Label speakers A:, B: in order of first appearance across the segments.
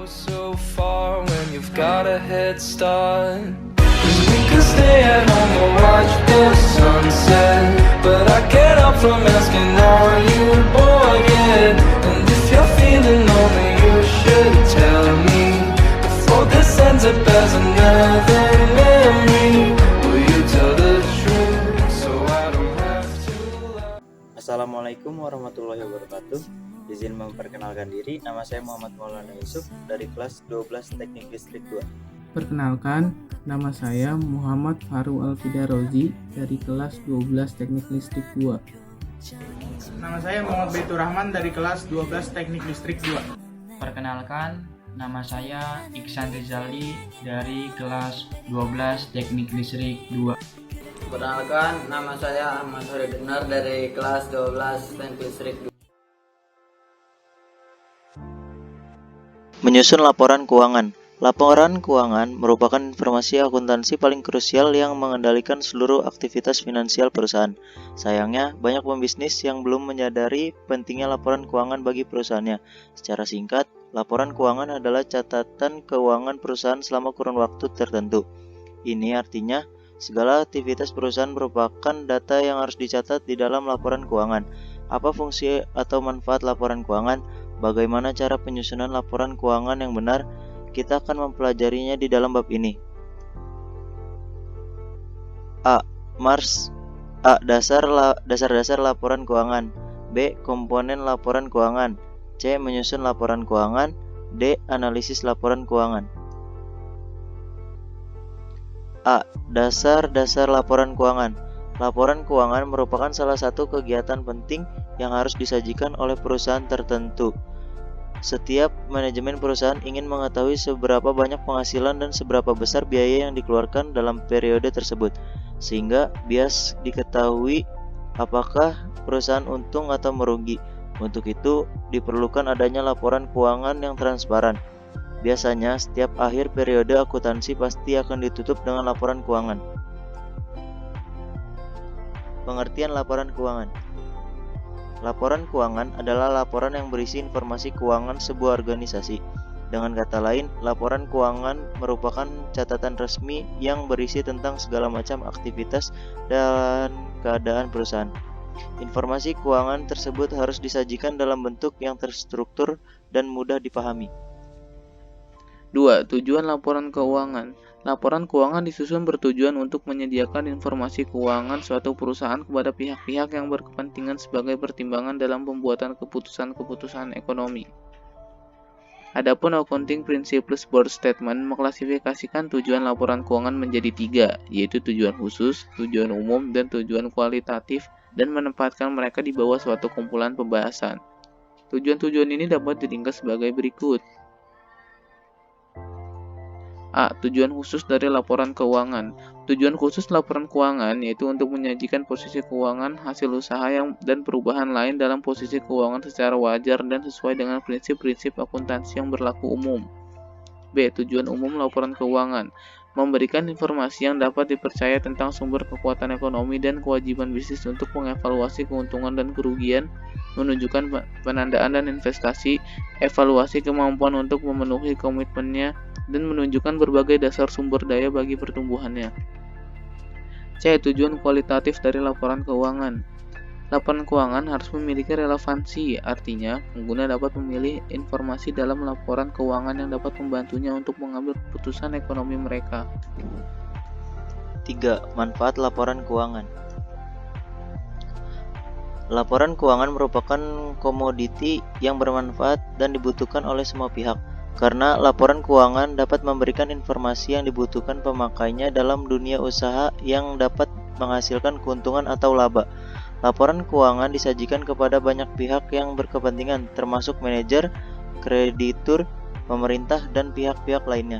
A: so far when you've got a head start. 'Cause we could stay at home and watch the sunset, but I get up from asking, are you bored yet? And if you're feeling lonely, you should tell me before this ends up as another memory. Will you tell the truth so I don't have to lie?
B: Assalamualaikum warahmatullahi wabarakatuh. Izin memperkenalkan diri, nama saya Muhammad Maulana Yusuf dari kelas 12 Teknik Listrik 2.
C: Perkenalkan, nama saya Muhammad Faru Alfida Rozi dari kelas 12 Teknik Listrik 2.
D: Nama saya Muhammad Baitur Rahman dari kelas 12 Teknik Listrik 2.
E: Perkenalkan, nama saya Iksan Rizali dari kelas 12 Teknik Listrik 2.
F: Perkenalkan, nama saya Ahmad Horidinar dari kelas 12 Teknik Listrik 2.
B: Menyusun laporan keuangan. Laporan keuangan merupakan informasi akuntansi paling krusial yang mengendalikan seluruh aktivitas finansial perusahaan. Sayangnya, banyak pembisnis yang belum menyadari pentingnya laporan keuangan bagi perusahaannya. Secara singkat, laporan keuangan adalah catatan keuangan perusahaan selama kurun waktu tertentu. Ini artinya, segala aktivitas perusahaan merupakan data yang harus dicatat di dalam laporan keuangan. Apa fungsi atau manfaat laporan keuangan? Bagaimana cara penyusunan laporan keuangan yang benar? Kita akan mempelajarinya di dalam bab ini. A. Dasar-dasar laporan keuangan. B. Komponen laporan keuangan. C. Menyusun laporan keuangan. D. Analisis laporan keuangan. A. Dasar-dasar laporan keuangan. Laporan keuangan merupakan salah satu kegiatan penting yang harus disajikan oleh perusahaan tertentu. Setiap manajemen perusahaan ingin mengetahui seberapa banyak penghasilan dan seberapa besar biaya yang dikeluarkan dalam periode tersebut, sehingga bias diketahui apakah perusahaan untung atau merugi. Untuk itu, diperlukan adanya laporan keuangan yang transparan. Biasanya, setiap akhir periode akuntansi pasti akan ditutup dengan laporan keuangan. Pengertian laporan keuangan. Laporan keuangan adalah laporan yang berisi informasi keuangan sebuah organisasi. Dengan kata lain, laporan keuangan merupakan catatan resmi yang berisi tentang segala macam aktivitas dan keadaan perusahaan. Informasi keuangan tersebut harus disajikan dalam bentuk yang terstruktur dan mudah dipahami.
C: 2. Tujuan laporan keuangan. Laporan keuangan disusun bertujuan untuk menyediakan informasi keuangan suatu perusahaan kepada pihak-pihak yang berkepentingan sebagai pertimbangan dalam pembuatan keputusan-keputusan ekonomi. Adapun Accounting Principles Board Statement mengklasifikasikan tujuan laporan keuangan menjadi 3, yaitu tujuan khusus, tujuan umum, dan tujuan kualitatif, dan menempatkan mereka di bawah suatu kumpulan pembahasan. Tujuan-tujuan ini dapat diringkas sebagai berikut. A. Tujuan khusus dari laporan keuangan. Tujuan khusus laporan keuangan yaitu untuk menyajikan posisi keuangan, hasil usaha dan perubahan lain dalam posisi keuangan secara wajar dan sesuai dengan prinsip-prinsip akuntansi yang berlaku umum. B. Tujuan umum laporan keuangan. Memberikan informasi yang dapat dipercaya tentang sumber kekuatan ekonomi dan kewajiban bisnis untuk mengevaluasi keuntungan dan kerugian, menunjukkan penandaan dan investasi, evaluasi kemampuan untuk memenuhi komitmennya, dan menunjukkan berbagai dasar sumber daya bagi pertumbuhannya. C. Tujuan kualitatif dari laporan keuangan. Laporan keuangan harus memiliki relevansi, artinya pengguna dapat memilih informasi dalam laporan keuangan yang dapat membantunya untuk mengambil keputusan ekonomi mereka.
B: 3. Manfaat laporan keuangan. Laporan keuangan merupakan komoditi yang bermanfaat dan dibutuhkan oleh semua pihak. Karena laporan keuangan dapat memberikan informasi yang dibutuhkan pemakainya dalam dunia usaha yang dapat menghasilkan keuntungan atau laba. Laporan keuangan disajikan kepada banyak pihak yang berkepentingan, termasuk manajer, kreditur, pemerintah, dan pihak-pihak lainnya.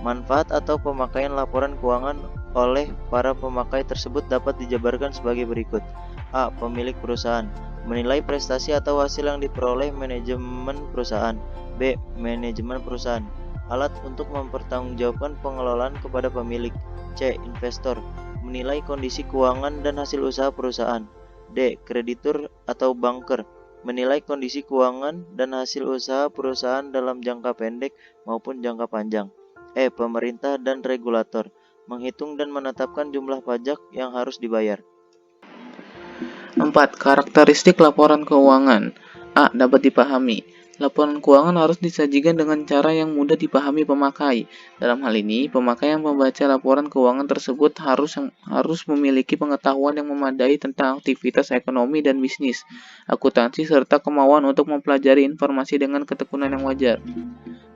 B: Manfaat atau pemakaian laporan keuangan oleh para pemakai tersebut dapat dijabarkan sebagai berikut. A. Pemilik perusahaan menilai prestasi atau hasil yang diperoleh manajemen perusahaan. B. Manajemen perusahaan, alat untuk mempertanggungjawabkan pengelolaan kepada pemilik. C. Investor, menilai kondisi keuangan dan hasil usaha perusahaan. D. Kreditur atau banker, menilai kondisi keuangan dan hasil usaha perusahaan dalam jangka pendek maupun jangka panjang. Pemerintah dan regulator menghitung dan menetapkan jumlah pajak yang harus dibayar.
C: 4. Karakteristik laporan keuangan. A. Dapat dipahami. Laporan keuangan harus disajikan dengan cara yang mudah dipahami pemakai. Dalam hal ini, pemakai yang membaca laporan keuangan tersebut harus memiliki pengetahuan yang memadai tentang aktivitas ekonomi dan bisnis, akuntansi, serta kemauan untuk mempelajari informasi dengan ketekunan yang wajar.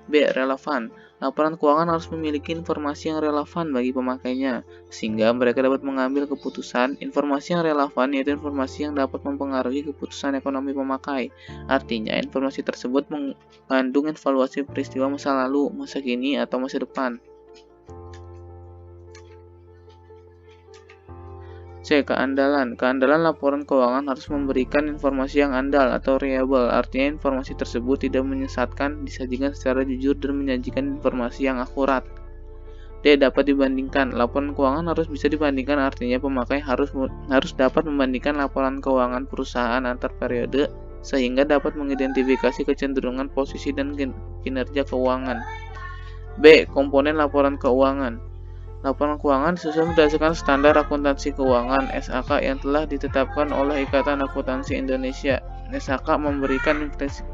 C: B. Relevan. Laporan keuangan harus memiliki informasi yang relevan bagi pemakainya, sehingga mereka dapat mengambil keputusan. Informasi yang relevan yaitu informasi yang dapat mempengaruhi keputusan ekonomi pemakai. Artinya, informasi tersebut mengandung evaluasi peristiwa masa lalu, masa kini, atau masa depan. C. Keandalan. Keandalan laporan keuangan harus memberikan informasi yang andal atau reliable. Artinya informasi tersebut tidak menyesatkan, disajikan secara jujur, dan menyajikan informasi yang akurat. D. Dapat dibandingkan. Laporan keuangan harus bisa dibandingkan, artinya pemakai harus dapat membandingkan laporan keuangan perusahaan antar periode sehingga dapat mengidentifikasi kecenderungan posisi dan kinerja keuangan. B. Komponen laporan keuangan. Laporan keuangan disusun berdasarkan standar akuntansi keuangan (SAK) yang telah ditetapkan oleh Ikatan Akuntansi Indonesia. SAK memberikan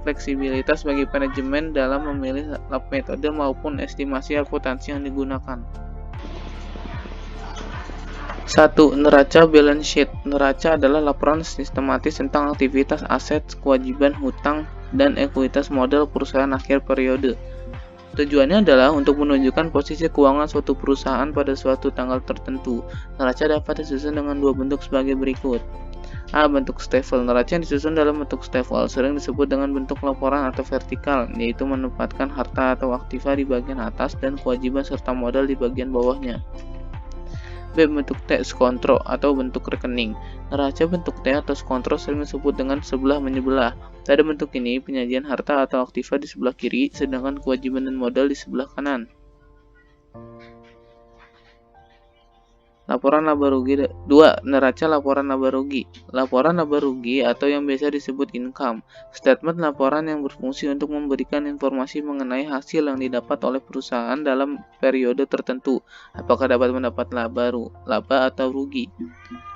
C: fleksibilitas bagi manajemen dalam memilih metode maupun estimasi akuntansi yang digunakan. 1. Neraca balance sheet. Neraca adalah laporan sistematis tentang aktivitas aset, kewajiban, hutang, dan ekuitas modal perusahaan akhir periode. Tujuannya adalah untuk menunjukkan posisi keuangan suatu perusahaan pada suatu tanggal tertentu. Neraca dapat disusun dengan dua bentuk sebagai berikut. A. Bentuk stafel. Neraca yang disusun dalam bentuk stafel sering disebut dengan bentuk laporan atau vertikal, yaitu menempatkan harta atau aktiva di bagian atas dan kewajiban serta modal di bagian bawahnya. B. Bentuk T. Skontro atau bentuk rekening. Neraca bentuk T atau skontro sering disebut dengan sebelah menyebelah. Pada bentuk ini, penyajian harta atau aktiva di sebelah kiri, sedangkan kewajiban dan modal di sebelah kanan. Laporan laba rugi. 2. Neraca laporan laba rugi. Laporan laba rugi atau yang biasa disebut income statement laporan yang berfungsi untuk memberikan informasi mengenai hasil yang didapat oleh perusahaan dalam periode tertentu, apakah dapat mendapat laba atau rugi.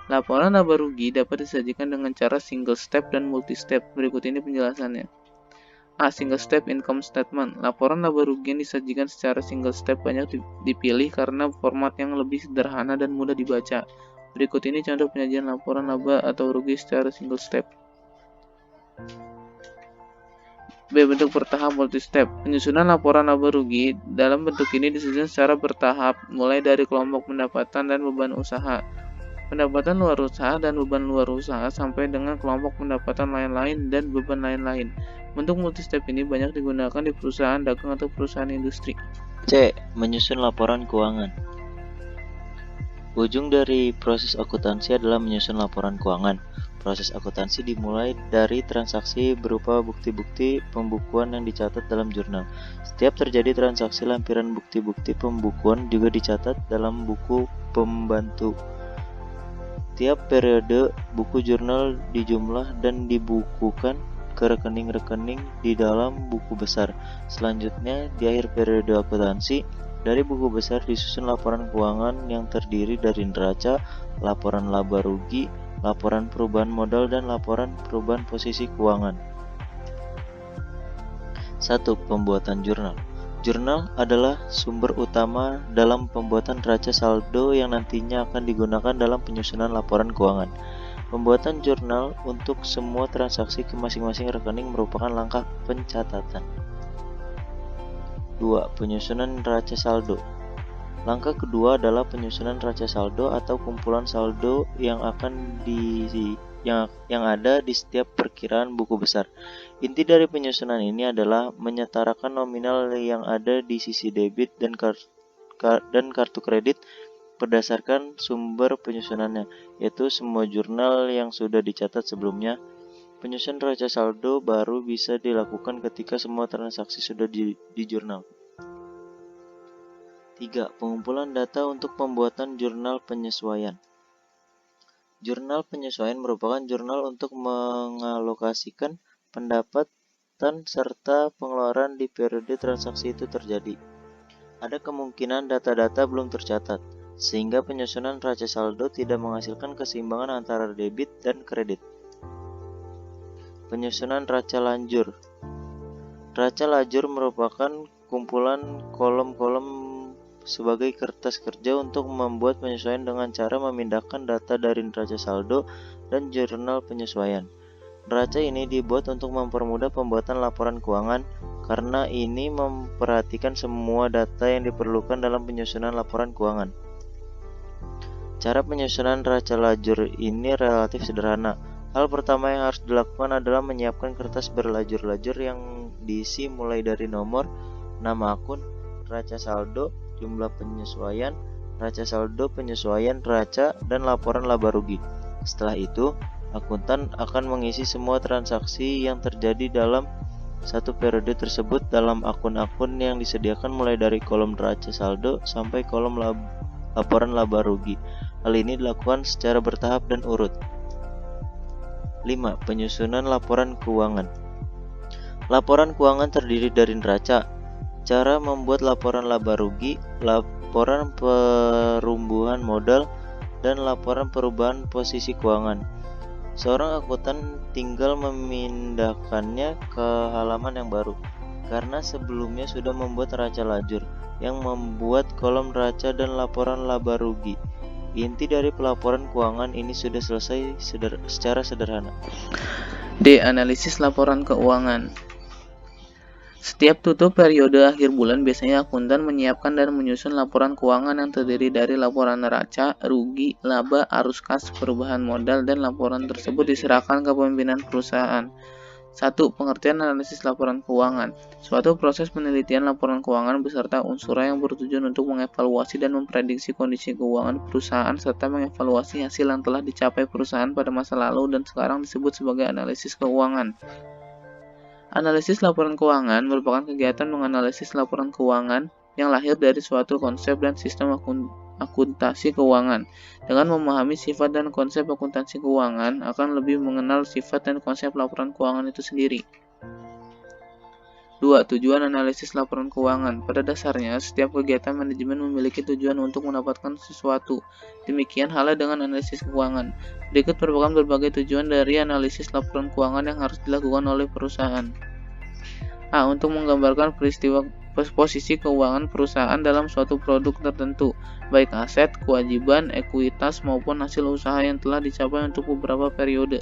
C: Laporan laba rugi dapat disajikan dengan cara single step dan multi step. Berikut ini penjelasannya. A. Single step income statement. Laporan laba rugi yang disajikan secara single step banyak dipilih karena format yang lebih sederhana dan mudah dibaca. Berikut ini contoh penyajian laporan laba atau rugi secara single step. B. Bentuk bertahap multi step. Penyusunan laporan laba rugi dalam bentuk ini disusun secara bertahap, mulai dari kelompok pendapatan dan beban usaha, pendapatan luar usaha dan beban luar usaha, sampai dengan kelompok pendapatan lain-lain dan beban lain-lain. Bentuk multi-step ini banyak digunakan di perusahaan dagang atau perusahaan industri.
B: C. Menyusun laporan keuangan. Ujung dari proses akuntansi adalah menyusun laporan keuangan. Proses akuntansi dimulai dari transaksi berupa bukti-bukti pembukuan yang dicatat dalam jurnal. Setiap terjadi transaksi, lampiran bukti-bukti pembukuan juga dicatat dalam buku pembantu. Tiap periode, buku jurnal dijumlah dan dibukukan ke rekening-rekening di dalam buku besar. Selanjutnya, di akhir periode akuntansi, dari buku besar disusun laporan keuangan yang terdiri dari neraca, laporan laba rugi, laporan perubahan modal, dan laporan perubahan posisi keuangan. 1. Pembuatan jurnal. Jurnal adalah sumber utama dalam pembuatan neraca saldo yang nantinya akan digunakan dalam penyusunan laporan keuangan. Pembuatan jurnal untuk semua transaksi ke masing-masing rekening merupakan langkah pencatatan. 2. Penyusunan neraca saldo. Langkah kedua adalah penyusunan neraca saldo atau kumpulan saldo yang ada di setiap perkiraan buku besar. Inti dari penyusunan ini adalah menyetarakan nominal yang ada di sisi debit dan kartu kredit berdasarkan sumber penyusunannya, yaitu semua jurnal yang sudah dicatat sebelumnya. Penyusunan neraca saldo baru bisa dilakukan ketika semua transaksi sudah di jurnal. 3. Pengumpulan data untuk pembuatan jurnal penyesuaian. Jurnal penyesuaian merupakan jurnal untuk mengalokasikan pendapatan serta pengeluaran di periode transaksi itu terjadi. Ada kemungkinan data-data belum tercatat, sehingga penyusunan neraca saldo tidak menghasilkan keseimbangan antara debit dan kredit. Penyusunan neraca lanjur. Neraca lajur merupakan kumpulan kolom-kolom sebagai kertas kerja untuk membuat penyesuaian dengan cara memindahkan data dari neraca saldo dan jurnal penyesuaian. Neraca ini dibuat untuk mempermudah pembuatan laporan keuangan karena ini memperhatikan semua data yang diperlukan dalam penyusunan laporan keuangan. Cara penyusunan neraca lajur ini relatif sederhana. Hal pertama yang harus dilakukan adalah menyiapkan kertas berlajur-lajur yang diisi mulai dari nomor, nama akun, neraca saldo, jumlah penyesuaian, neraca saldo penyesuaian neraca, dan laporan laba rugi. Setelah itu, akuntan akan mengisi semua transaksi yang terjadi dalam satu periode tersebut dalam akun-akun yang disediakan mulai dari kolom neraca saldo sampai kolom laporan laba rugi. Hal ini dilakukan secara bertahap dan urut. 5. Penyusunan laporan keuangan. Laporan keuangan terdiri dari neraca. Cara membuat laporan laba rugi, laporan perumbuhan modal, dan laporan perubahan posisi keuangan. Seorang akuntan tinggal memindahkannya ke halaman yang baru, karena sebelumnya sudah membuat neraca lajur, yang membuat kolom neraca dan laporan laba rugi. Inti dari pelaporan keuangan ini sudah selesai secara sederhana.
C: D. Analisis laporan keuangan. Setiap tutup periode akhir bulan, biasanya akuntan menyiapkan dan menyusun laporan keuangan yang terdiri dari laporan neraca, rugi, laba, arus kas, perubahan modal, dan laporan tersebut diserahkan ke pimpinan perusahaan. 1. Pengertian analisis laporan keuangan. Suatu proses penelitian laporan keuangan beserta unsur yang bertujuan untuk mengevaluasi dan memprediksi kondisi keuangan perusahaan serta mengevaluasi hasil yang telah dicapai perusahaan pada masa lalu dan sekarang disebut sebagai analisis keuangan. Analisis laporan keuangan merupakan kegiatan menganalisis laporan keuangan yang lahir dari suatu konsep dan sistem akuntansi keuangan. Dengan memahami sifat dan konsep akuntansi keuangan, akan lebih mengenal sifat dan konsep laporan keuangan itu sendiri. 2. Tujuan analisis laporan keuangan. Pada dasarnya, setiap kegiatan manajemen memiliki tujuan untuk mendapatkan sesuatu. Demikian halnya dengan analisis keuangan. Berikut merupakan berbagai tujuan dari analisis laporan keuangan yang harus dilakukan oleh perusahaan. A. Untuk menggambarkan peristiwa posisi keuangan perusahaan dalam suatu produk tertentu, baik aset, kewajiban, ekuitas, maupun hasil usaha yang telah dicapai untuk beberapa periode.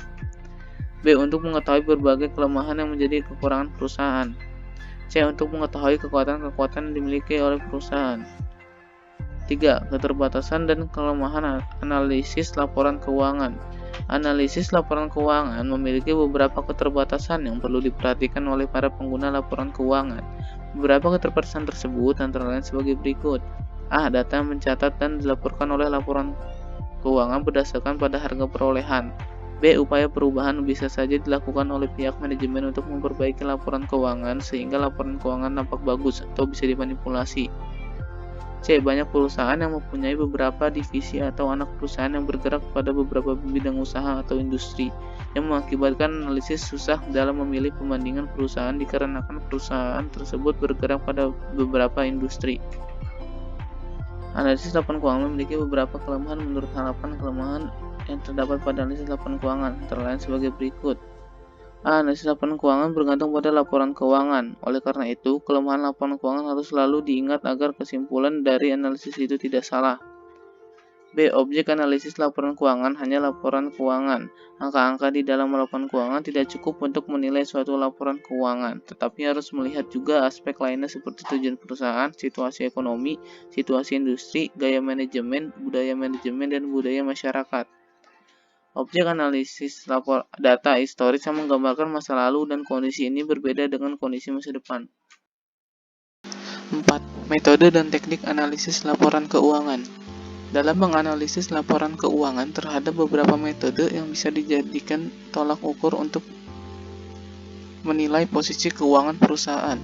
C: B. Untuk mengetahui berbagai kelemahan yang menjadi kekurangan perusahaan. C. Untuk mengetahui kekuatan-kekuatan yang dimiliki oleh perusahaan. 3. Keterbatasan dan kelemahan analisis laporan keuangan. Analisis laporan keuangan memiliki beberapa keterbatasan yang perlu diperhatikan oleh para pengguna laporan keuangan. Beberapa keterbatasan tersebut antara lain sebagai berikut. A. Data yang mencatat dan dilaporkan oleh laporan keuangan berdasarkan pada harga perolehan. B. Upaya perubahan bisa saja dilakukan oleh pihak manajemen untuk memperbaiki laporan keuangan sehingga laporan keuangan nampak bagus atau bisa dimanipulasi. C. Banyak perusahaan yang mempunyai beberapa divisi atau anak perusahaan yang bergerak pada beberapa bidang usaha atau industri, yang mengakibatkan analisis susah dalam memilih pembandingan perusahaan dikarenakan perusahaan tersebut bergerak pada beberapa industri. Analisis laporan keuangan memiliki beberapa kelemahan menurut harapan. Kelemahan yang terdapat pada analisis laporan keuangan antara lain sebagai berikut. A. Analisis laporan keuangan bergantung pada laporan keuangan. Oleh karena itu, kelemahan laporan keuangan harus selalu diingat agar kesimpulan dari analisis itu tidak salah. B. Objek analisis laporan keuangan hanya laporan keuangan. Angka-angka di dalam laporan keuangan tidak cukup untuk menilai suatu laporan keuangan, tetapi harus melihat juga aspek lainnya seperti tujuan perusahaan, situasi ekonomi, situasi industri, gaya manajemen, dan budaya masyarakat. Objek analisis data historis yang menggambarkan masa lalu dan kondisi ini berbeda dengan kondisi masa depan. 4. Metode dan teknik analisis laporan keuangan. Dalam menganalisis laporan keuangan terhadap beberapa metode yang bisa dijadikan tolak ukur untuk menilai posisi keuangan perusahaan.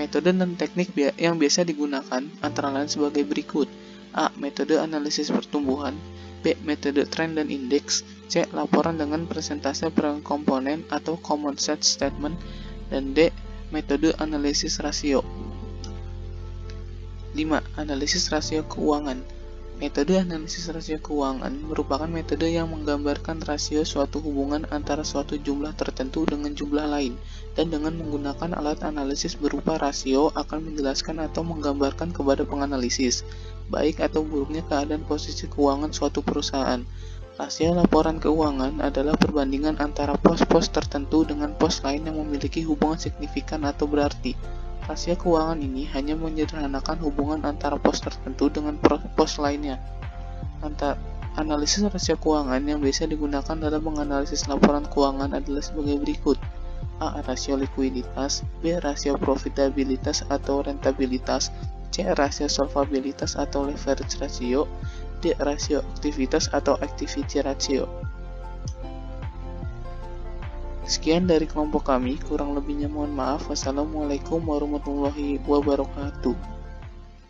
C: Metode dan teknik yang biasa digunakan antara lain sebagai berikut. A. Metode analisis pertumbuhan. B. Metode tren dan indeks. C. Laporan dengan persentase per komponen atau common set statement. Dan D. Metode analisis rasio. 5. Analisis rasio keuangan. Metode analisis rasio keuangan merupakan metode yang menggambarkan rasio suatu hubungan antara suatu jumlah tertentu dengan jumlah lain, dan dengan menggunakan alat analisis berupa rasio akan menjelaskan atau menggambarkan kepada penganalisis baik atau buruknya keadaan posisi keuangan suatu perusahaan. Rasio laporan keuangan adalah perbandingan antara pos-pos tertentu dengan pos lain yang memiliki hubungan signifikan atau berarti. Rasio keuangan ini hanya menyederhanakan hubungan antara pos tertentu dengan pos lainnya. Analisis rasio keuangan yang biasa digunakan dalam menganalisis laporan keuangan adalah sebagai berikut. A. Rasio likuiditas. B. Rasio profitabilitas atau rentabilitas. C. Rasio solvabilitas atau leverage ratio. D. Rasio aktivitas atau activity ratio. Sekian dari kelompok kami, kurang lebihnya mohon maaf. Wassalamualaikum warahmatullahi wabarakatuh.